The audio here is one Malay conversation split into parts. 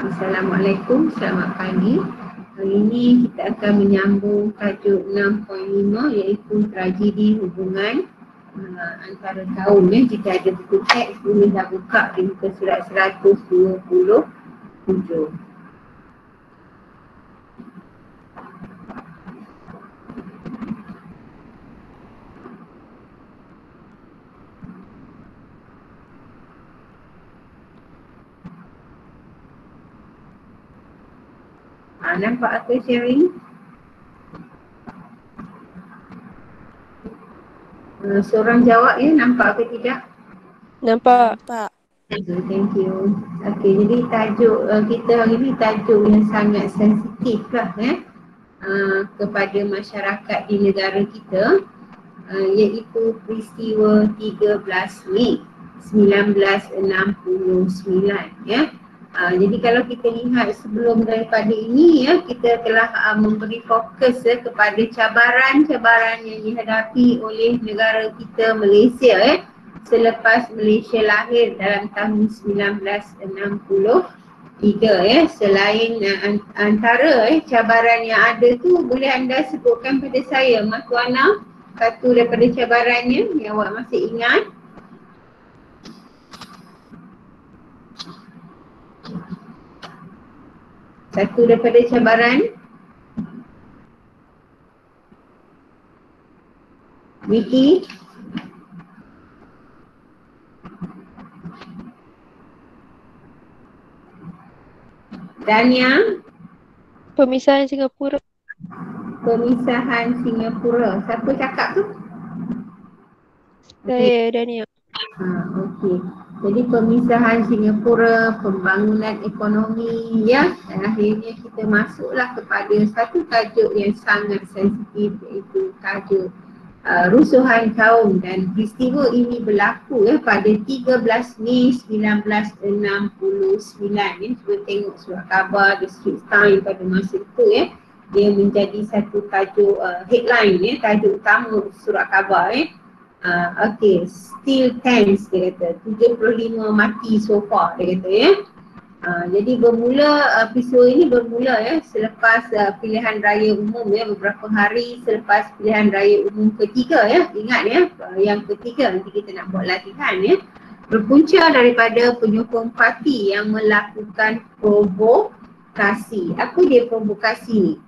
Assalamualaikum, selamat pagi. Hari ini kita akan menyambung tajuk 6.5 iaitu tragedi hubungan antara kaum. Jika ada buku teks, boleh dah buka di muka surat 127. Nampak apa sharing? Seorang jawab ya, nampak ke tidak? Nampak. Okay, thank you. Okay, jadi tajuk kita hari ni tajuk yang sangat sensitif lah kepada masyarakat di negara kita, iaitu peristiwa 13 Mei 1969 ya. Jadi kalau kita lihat sebelum daripada ini ya, kita telah memberi fokus kepada cabaran-cabaran yang dihadapi oleh negara kita Malaysia selepas Malaysia lahir dalam tahun 1963 ya. Selain antara cabaran yang ada tu, boleh anda sebutkan pada saya, Mak Tuana, satu daripada cabarannya yang awak masih ingat? Satu daripada cabaran. Vicky? Dania? Pemisahan Singapura. Pemisahan Singapura. Siapa cakap tu? Saya Dania. Okey. Jadi pemisahan Singapura, pembangunan ekonomi ya, dan akhirnya kita masuklah kepada satu tajuk yang sangat sensitif, iaitu tajuk rusuhan kaum, dan peristiwa ini berlaku pada 13 Mei 1969 ya. Cuba tengok surat khabar The Straits Times pada masa itu ya. Dia menjadi satu tajuk headline ya, tajuk utama surat khabar ya. Okay, still tense dia kata, 75 mati so far dia kata ya. Jadi peristiwa ini bermula ya selepas pilihan raya umum ya, beberapa hari selepas pilihan raya umum ketiga ya. Ingat ya, yang ketiga nanti kita nak buat latihan ya. Berpunca daripada penyokong parti yang melakukan provokasi. Apa dia provokasi ni?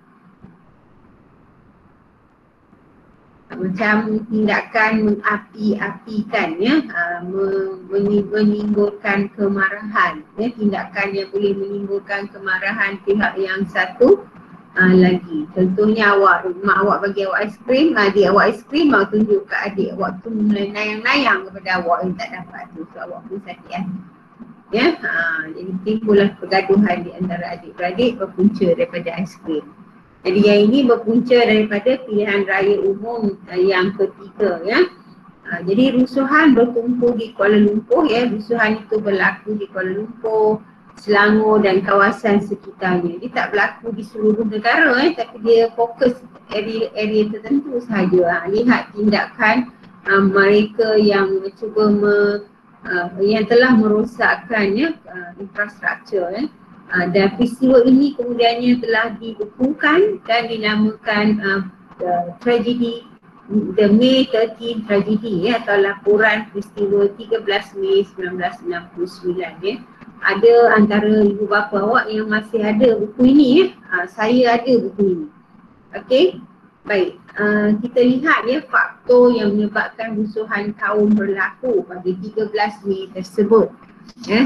Macam tindakan mengapi-apikan ya, menimbulkan kemarahan ya, tindakan yang boleh menimbulkan kemarahan pihak yang satu lagi. Contohnya mak awak bagi awak aiskrim, adik awak aiskrim, awak tunjuk ke adik awak tu nayang-nayang kepada awak yang tak dapat tu, so awak pun sakit hati ya. Jadi timbullah pergaduhan di antara adik-beradik berpunca daripada aiskrim. Jadi yang ini berpunca daripada pilihan raya umum yang ketiga ya. Jadi rusuhan berkumpul di Kuala Lumpur ya. Rusuhan itu berlaku di Kuala Lumpur, Selangor dan kawasan sekitarnya. Dia tak berlaku di seluruh negara tapi dia fokus area tertentu sahaja. Lihat tindakan mereka yang cuba yang telah merosakkan infrastruktur ya. Dan peristiwa ini kemudiannya telah dibukukan dan dinamakan tragedi, the May 13 tragedy ya, atau laporan peristiwa 13 Mei 1969 ya. Ada antara ibu bapa awak yang masih ada buku ini ya. Saya ada buku ini. Okey, baik. Kita lihat ya faktor yang menyebabkan rusuhan kaum berlaku pada 13 Mei tersebut.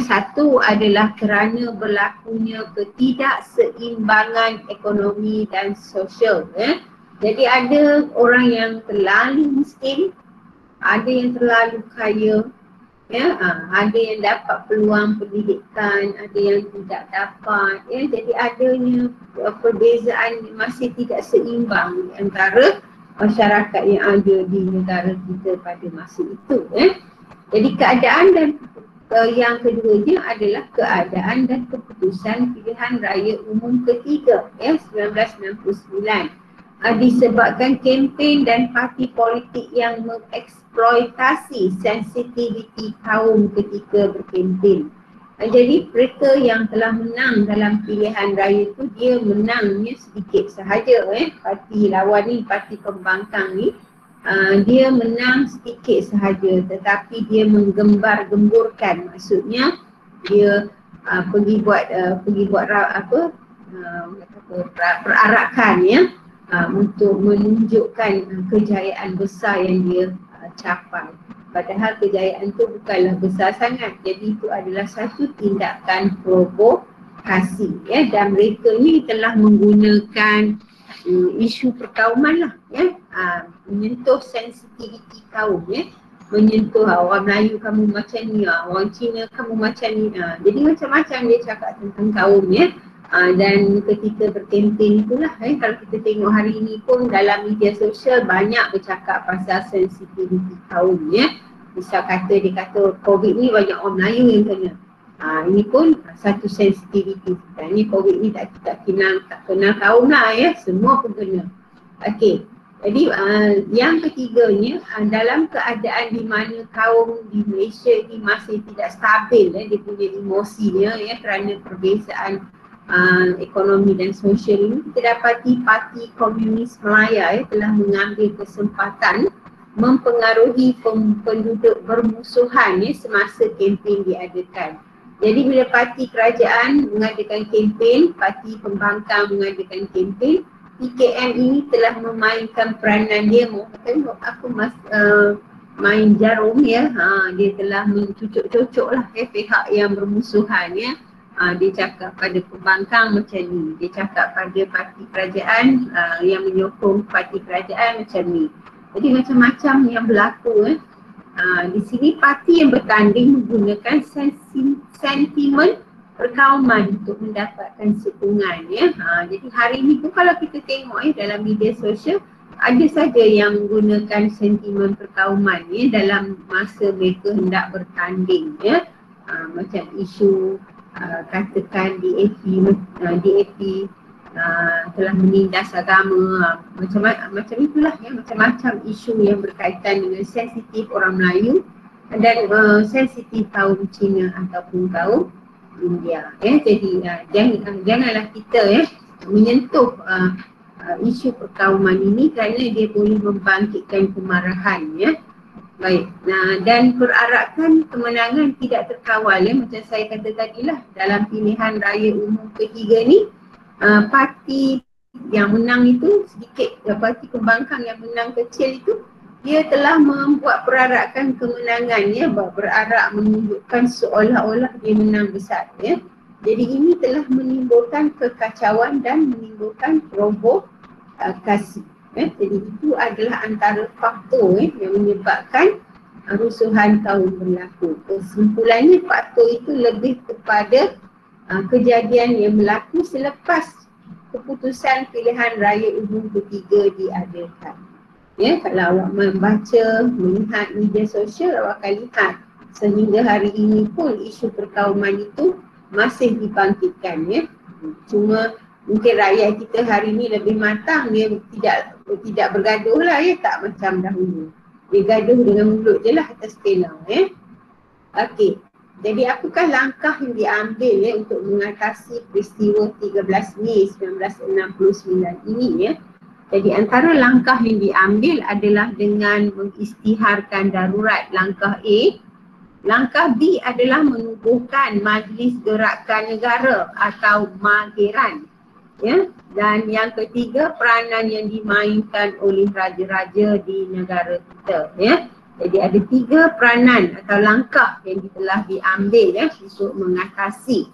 Satu adalah kerana berlakunya ketidakseimbangan ekonomi dan sosial ya. Jadi ada orang yang terlalu miskin, ada yang terlalu kaya ya, ada yang dapat peluang pendidikan, ada yang tidak dapat ya. Jadi adanya perbezaan masih tidak seimbang antara masyarakat yang ada di negara kita pada masa itu ya. Jadi keadaan dan yang keduanya adalah keadaan dan keputusan pilihan raya umum ketiga ya 1969 disebabkan kempen dan parti politik yang mengeksploitasi sensitiviti kaum ketika berkempen. Jadi mereka yang telah menang dalam pilihan raya tu dia menangnya sedikit sahaja parti lawan ni, parti pembangkang ni dia menang sedikit sahaja tetapi dia menggembar-gemburkan, maksudnya dia pergi buat perarakan untuk menunjukkan kejayaan besar yang dia capai. Padahal kejayaan tu bukanlah besar sangat. Jadi itu adalah satu tindakan provokasi dan mereka ni telah menggunakan isu perkauman lah menyentuh sensitiviti kaum menyentuh orang Melayu kamu macam ni, orang Cina kamu macam ni, jadi macam-macam dia cakap tentang kaum dan ketika berkempen itulah kalau kita tengok hari ini pun dalam media sosial banyak bercakap pasal sensitiviti kaum misal dia kata COVID ni banyak orang Melayu yang kena, ini pun satu sensitiviti. Sebenarnya COVID ni tak kenal kaum lah semua pun kena. Okey. Jadi yang ketiganya dalam keadaan di mana kaum di Malaysia ini masih tidak stabil dia punya emosinya kerana perbezaan ekonomi dan sosial ini, kita dapati Parti Komunis Malaya telah mengambil kesempatan mempengaruhi penduduk bermusuhan semasa kempen diadakan. Jadi bila parti kerajaan mengadakan kempen, parti pembangkang mengadakan kempen, PKM ini telah memainkan peranan dia. Tengok aku main jarum dia telah mencucuk-cucuk lah pihak yang bermusuhan dia cakap pada pembangkang macam ni, dia cakap pada parti kerajaan yang menyokong parti kerajaan macam ni. Jadi macam-macam yang berlaku di sini parti yang bertanding menggunakan sentimen perkauman untuk mendapatkan sokongan jadi hari ni tu kalau kita tengok dalam media sosial ada saja yang menggunakan sentimen perkauman dalam masa mereka hendak bertanding macam isu katakan DAP telah menindas agama, macam itulah macam-macam isu yang berkaitan dengan sensitif orang Melayu dan sensitif kaum Cina ataupun kaum India jadi janganlah kita menyentuh isu perkauman ini kerana dia boleh membangkitkan kemarahan baik. Dan perarakan kemenangan tidak terkawal macam saya kata tadilah dalam pilihan raya umum ketiga ni parti yang menang itu sedikit, parti pembangkang yang menang kecil itu dia telah membuat perarakan kemenangan berarak menunjukkan seolah-olah dia menang besar jadi ini telah menimbulkan kekacauan dan menimbulkan provokasi jadi itu adalah antara faktor yang menyebabkan rusuhan kaum berlaku. Kesimpulannya faktor itu lebih kepada kejadian yang berlaku selepas keputusan pilihan raya umum ketiga diadakan. Kalau awak membaca, melihat media sosial, awak akan lihat sehingga hari ini pun isu perkauman itu masih dibangkitkan Cuma mungkin rakyat kita hari ini lebih matang, dia tidak bergaduh lah tak macam dahulu. Dia gaduh dengan mulut je lah atas pena Okey. Jadi apakah langkah yang diambil untuk mengatasi peristiwa 13 Mei 1969 ini Jadi antara langkah yang diambil adalah dengan mengisytiharkan darurat, langkah A. Langkah B adalah menubuhkan Majlis Gerakan Negara atau MAGERAN dan yang ketiga peranan yang dimainkan oleh raja-raja di negara kita Jadi ada 3 peranan atau langkah yang telah diambil untuk mengatasi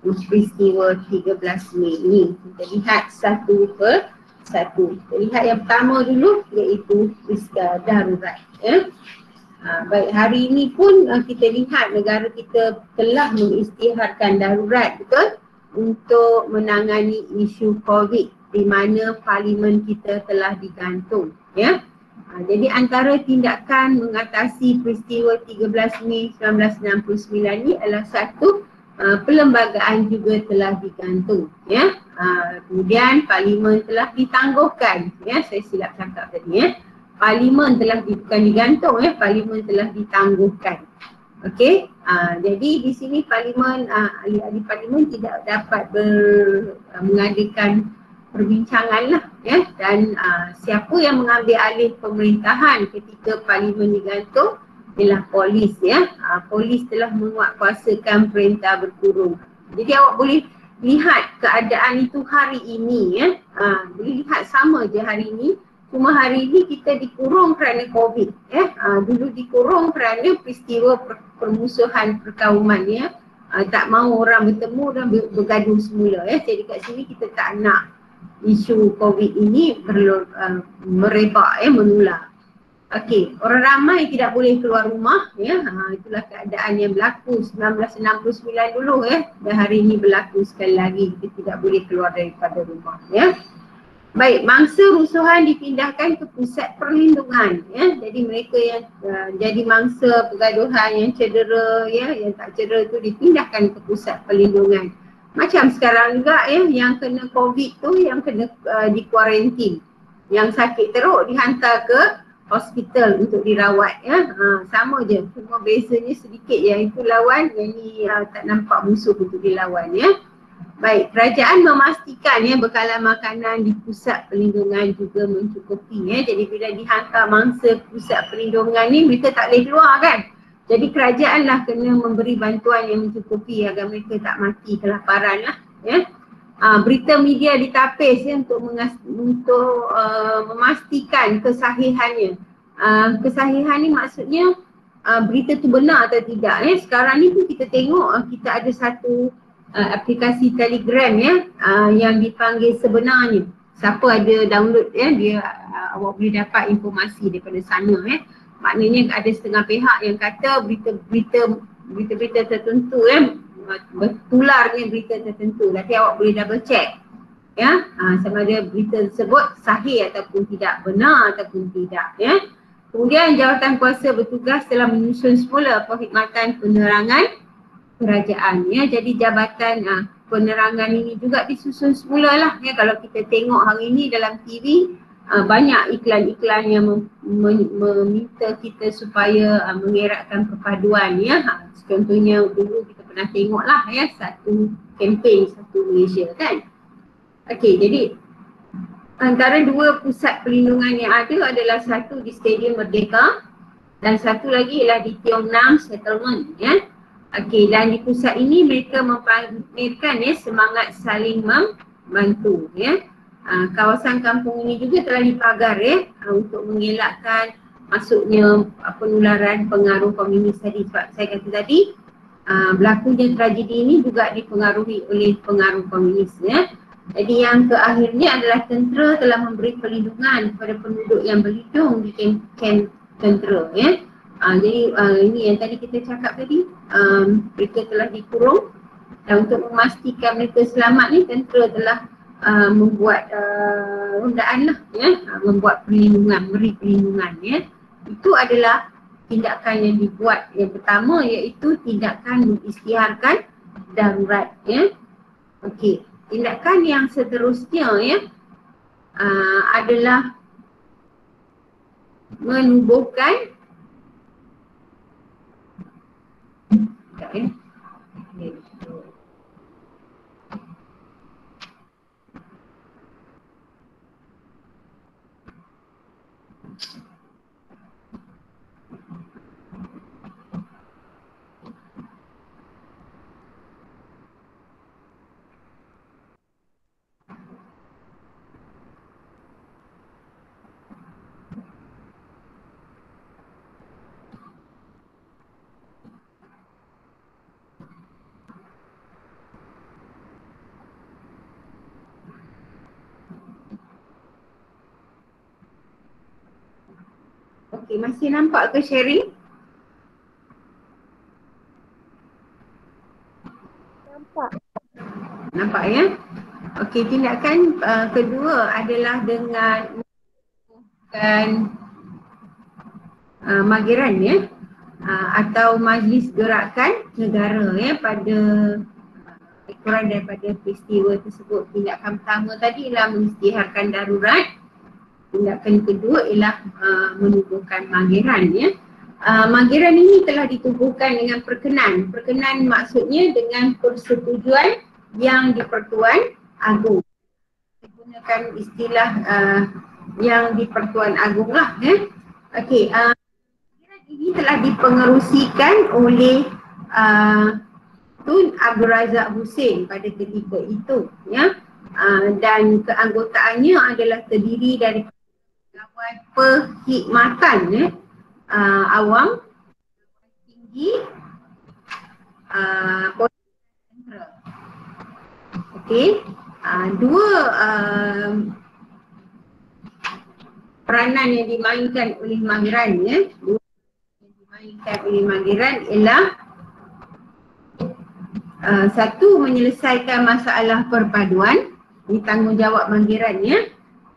peristiwa 13 Mei ini. Kita lihat satu per satu. Kita lihat yang pertama dulu iaitu peristiwa darurat baik, hari ini pun kita lihat negara kita telah mengisytiharkan darurat untuk menangani isu COVID di mana parlimen kita telah digantung jadi antara tindakan mengatasi peristiwa 13 Mei 1969 ni adalah satu, perlembagaan juga telah digantung kemudian parlimen telah ditangguhkan saya silap cakap tadi parlimen telah bukan digantung parlimen telah ditangguhkan. Okey, Jadi di sini parlimen, ahli-ahli parlimen tidak dapat mengadakan perbincangan lah ya, dan siapa yang mengambil alih pemerintahan ketika parlimen digantung ialah polis ya. Polis telah menguatkuasakan perintah berkurung. Jadi awak boleh lihat keadaan itu hari ini ya. Boleh lihat sama je hari ini. Cuma hari ini kita dikurung kerana COVID ya. Dulu dikurung kerana peristiwa permusuhan perkauman ya. Tak mahu orang bertemu dan bergaduh semula ya. Jadi kat sini kita tak nak isu COVID ini merebak ya, menular. Okey, orang ramai tidak boleh keluar rumah ya. Itulah keadaan yang berlaku 1969 dulu ya. Dan hari ini berlaku sekali lagi, kita tidak boleh keluar daripada rumah ya. Baik, mangsa rusuhan dipindahkan ke pusat perlindungan ya. Jadi mereka yang jadi mangsa pergaduhan yang cedera ya, yang tak cedera tu dipindahkan ke pusat perlindungan. Macam sekarang juga ya, yang kena COVID tu yang kena dikuarantin. Yang sakit teruk dihantar ke hospital untuk dirawat ya. Sama je, cuma bezanya sedikit yang itu lawan, yang ni tak nampak musuh untuk dilawan ya. Baik, kerajaan memastikan ya bekalan makanan di pusat perlindungan juga mencukupi ya. Jadi bila dihantar mangsa pusat perlindungan ni, mereka tak boleh keluar kan. Jadi kerajaan lah kena memberi bantuan yang mencukupi agar mereka tak mati kelaparan lah ya. Berita media ditapis ya untuk memastikan kesahihannya. Kesahihan ni maksudnya berita tu benar atau tidak ya. Sekarang ni pun kita tengok kita ada satu aplikasi Telegram ya, yang dipanggil Sebenarnya. Siapa ada download ya, dia awak boleh dapat informasi daripada sana ya. Maknanya ada setengah pihak yang kata berita-berita tertentu ya, bertularnya berita tertentu. Nanti awak boleh double check ya, sama ada berita tersebut sahih ataupun tidak, benar ataupun tidak ya. Kemudian jawatan kuasa bertugas telah menyusun semula perkhidmatan penerangan kerajaan ya. Jadi jabatan penerangan ini juga disusun semula lah ya. Kalau kita tengok hari ini dalam TV, banyak iklan-iklan yang meminta kita supaya mengeratkan perpaduan ya. Contohnya dulu kita pernah tengok lah ya, satu kempen Satu Malaysia kan. Okey, jadi antara dua pusat perlindungan yang ada adalah satu di Stadium Merdeka dan satu lagi ialah di Tiong Nam Settlement ya. Okey, dan di pusat ini mereka mempamerkan ya semangat saling membantu ya. Kawasan kampung ini juga telah dipagar ya untuk mengelakkan masuknya penularan pengaruh komunis tadi. Sebab saya kata tadi, berlakunya tragedi ini juga dipengaruhi oleh pengaruh komunis ya. Jadi yang keakhirnya adalah tentera telah memberi perlindungan kepada penduduk yang berlindung di kem tentera ya. Jadi ini yang tadi kita cakap tadi, mereka telah dikurung dan untuk memastikan mereka selamat ni tentera telah membuat rondaan lah ya, membuat perlindungan, beri perlindungan ya. Itu adalah tindakan yang dibuat yang pertama, iaitu tindakan mengisytiharkan darurat ya. Okey, tindakan yang seterusnya ya adalah menubuhkan Okey, masih nampak ke sharing? Nampak. Nampak ya? Okey, tindakan kedua adalah dengan Mageran ya, atau Majlis Gerakan Negara ya pada kurang daripada peristiwa tersebut. Tindakan pertama tadi ialah mengisytiharkan darurat. Tindakan kedua ialah menubuhkan Mageran ya. Manggiran ini telah ditubuhkan dengan perkenan. Perkenan maksudnya dengan persetujuan yang di-Pertuan Agong. Saya gunakan istilah yang di-Pertuan Agong lah. Okey, manggiran ini telah dipengerusikan oleh Tun Abdul Razak Hussein pada ketika itu, ya. Dan keanggotaannya adalah terdiri dari Pegawai Perkhidmatan Awam Tinggi Polis Sentral. Okey, dua peranan yang dimainkan oleh manggiran, dua yang dimainkan oleh manggiran ialah satu, menyelesaikan masalah perpaduan, ini tanggungjawab manggiran, ya.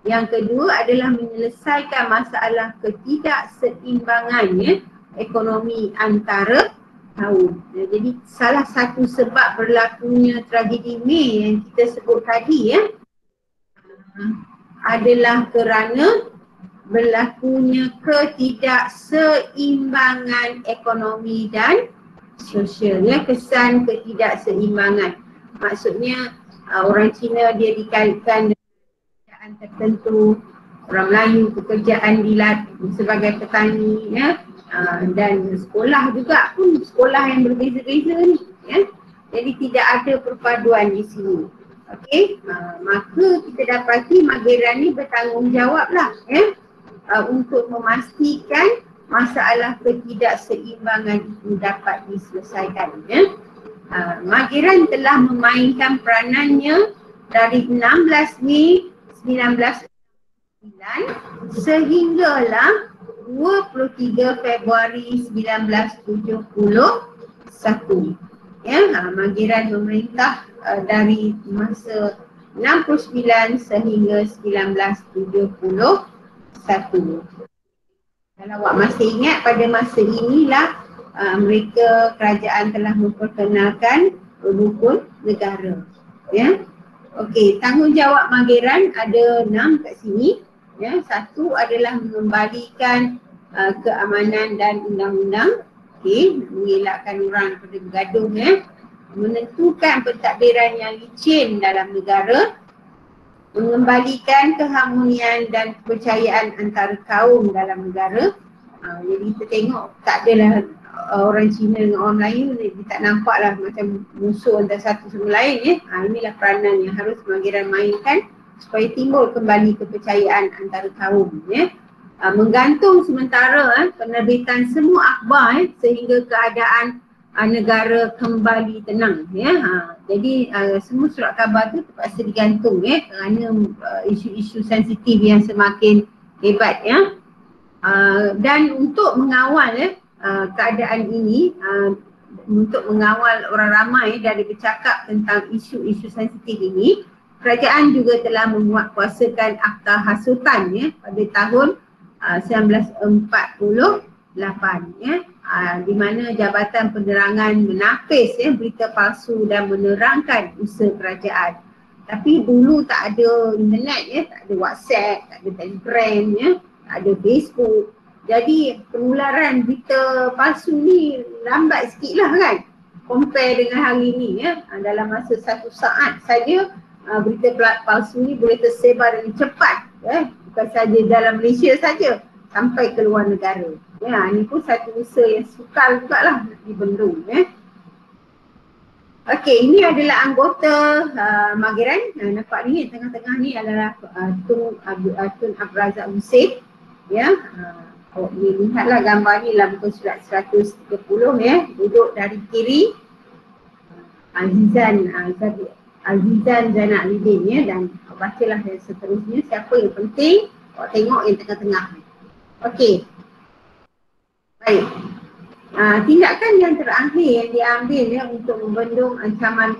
Yang kedua adalah menyelesaikan masalah ketidakseimbangan ekonomi antara kaum. Jadi salah satu sebab berlakunya tragedi Mei yang kita sebut tadi, ya, adalah kerana berlakunya ketidakseimbangan ekonomi dan sosial, ya, kesan ketidakseimbangan. Maksudnya orang Cina dia dikaitkan dengan pekerjaan tertentu, orang Melayu pekerjaan sebagai petani, ya, dan sekolah juga pun sekolah yang berbeza-beza ni, ya. Jadi tidak ada perpaduan di sini. Okey, maka kita dapati manggiran ni bertanggungjawablah, ya, untuk memastikan masalah ketidakseimbangan itu dapat diselesaikan, ya. Manggiran telah memainkan peranannya dari 16 Mei 1969 sehinggalah 23 Februari 1971. Ya, manggiran memerintah dari masa 69 sehingga 1971. Kalau awak masih ingat, pada masa inilah kerajaan telah memperkenalkan rukun negara. Ya. Okey, tanggungjawab manggiran ada 6 kat sini. Ya, satu adalah mengembalikan keamanan dan undang-undang. Okey, mengelakkan orang daripada bergaduh, ya. Menentukan pentadbiran yang licin dalam negara. Mengembalikan keharmonian dan kepercayaan antara kaum dalam negara. Jadi kita tengok tak adalah orang Cina dengan orang Melayu ni, tak nampaklah macam musuh antara satu sama lain, ya. Inilah peranan yang harus manggiran mainkan supaya timbul kembali kepercayaan antara kaum, ya. Menggantung sementara penerbitan semua akhbar, sehingga keadaan negara kembali tenang, ya. Jadi semua surat khabar tu terpaksa digantung, ya, kerana isu-isu sensitif yang semakin hebat, ya. Dan untuk mengawal, ya, keadaan ini, untuk mengawal orang ramai dari bercakap tentang isu-isu sensitif ini, kerajaan juga telah menguatkuasakan Akta Hasutan, ya, pada tahun 1948, ya. Di mana Jabatan Penerangan menapis, ya, berita palsu dan menerangkan usaha kerajaan. Tapi dulu tak ada internet, ya, tak ada WhatsApp, tak ada Telegram, ya, tak ada Facebook. Jadi penularan berita palsu ni lambat sikit lah, kan, compare dengan hari ni, ya. Dalam masa 1 saat saja berita palsu ni boleh tersebar dengan cepat, ya. Bukan saja dalam Malaysia saja, sampai ke luar negara. Ya, ini pun satu usaha yang sukar jugalah nak dibendung, ya. Okey, ini adalah anggota manggiran. Nampak ni yang tengah-tengah ni adalah Tun Abdul Razak Hussein, ya. Awak boleh lihatlah gambar ni dalam muka surat 130, ya. Duduk dari kiri Azizan Zainal Abidin, ya. Dan bacalah yang seterusnya, siapa yang penting awak tengok yang tengah-tengah ni. Okey. Baik. Tindakan yang terakhir yang diambil, ya, untuk membendung ancaman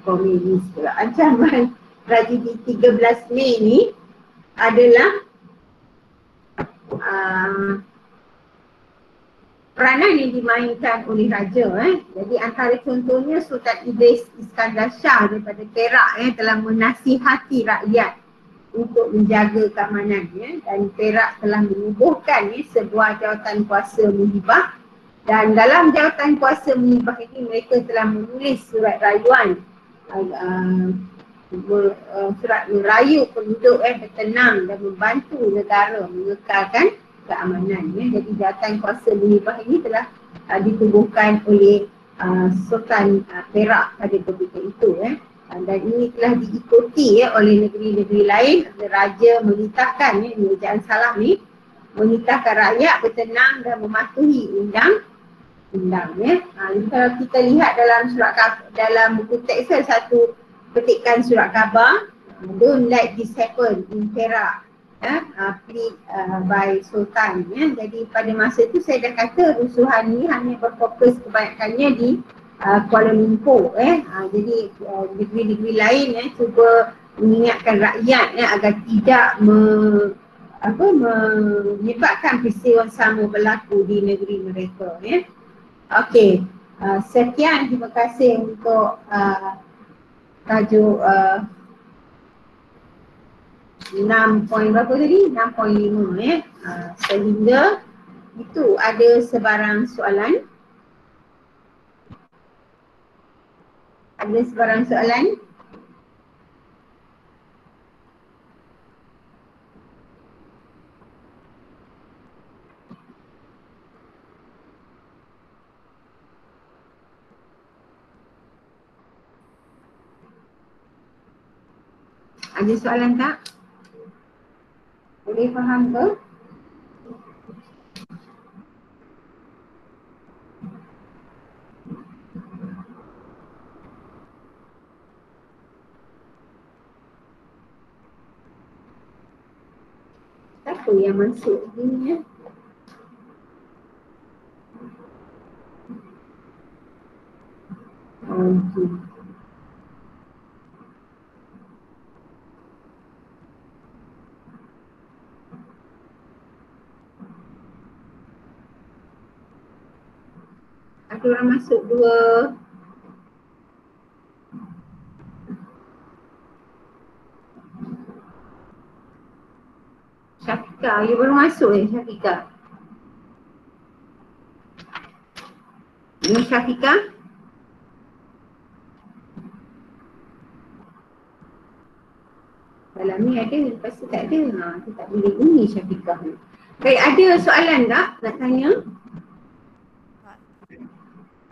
komunis pula, ancaman tragedi 13 Mei ni adalah peranan yang dimainkan oleh raja, Jadi antara contohnya Sultan Idris Iskandar Shah daripada Perak, telah menasihati rakyat untuk menjaga keamanan ya. Dan Perak telah menubuhkan sebuah jawatan kuasa muhibah, dan dalam jawatan kuasa muhibah ini mereka telah menulis surat rayuan surat merayu penduduk bertenang dan membantu negara mengekalkan keamanan ya. Jadi jawatan kuasa muhibah ini telah ditubuhkan oleh Sultan Perak pada ketika itu ya. Dan ini telah diikuti oleh negeri-negeri lain. Raja menitahkan ini ejaan salah ni, menitahkan rakyat bertenang dan mematuhi undang ya. Jadi kalau kita lihat dalam buku teks satu petikan surat khabar, don't let this happen in Perak ya, plead by Sultan ya. Jadi pada masa itu saya dah kata rusuhan ni hanya berfokus kebanyakannya di Kuala Lumpur jadi negeri-negeri lain cuba mengingatkan rakyat agar tidak menyebabkan peristiwa sama berlaku di negeri mereka ya. Okey, sekian, terima kasih untuk tajuk 6 poin berapa tadi? 6.5 ya. Sehingga itu ada sebarang soalan. Ada sebarang soalan? Ada soalan tak? Boleh faham ke? Siapa yang masuk ni ya? Okey. Ada orang masuk dua. Syafiqah, you baru masuk Syafiqah? Ini Syafiqah? Dalam ni ada, lepas tu tak ada. Kita tak boleh bunyi Syafiqah ni. Baik, ada soalan tak nak tanya?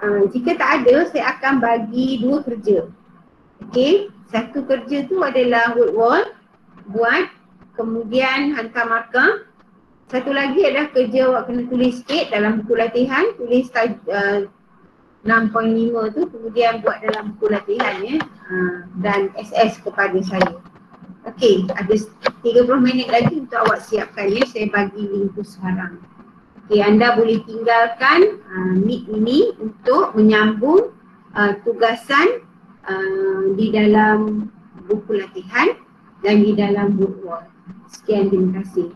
Jika tak ada, saya akan bagi dua kerja. Okey, satu kerja tu adalah word wall, buat, kemudian hantar markah. Satu lagi adalah kerja awak kena tulis sikit dalam buku latihan, tulis 6.5 tu, kemudian buat dalam buku latihan ya, dan SS kepada saya. Okey, ada 30 minit lagi untuk awak siapkan ya, saya bagi link tu sekarang. Okey, anda boleh tinggalkan Meet ini untuk menyambung tugasan di dalam buku latihan dan di dalam book wall. Sekian, terima kasih.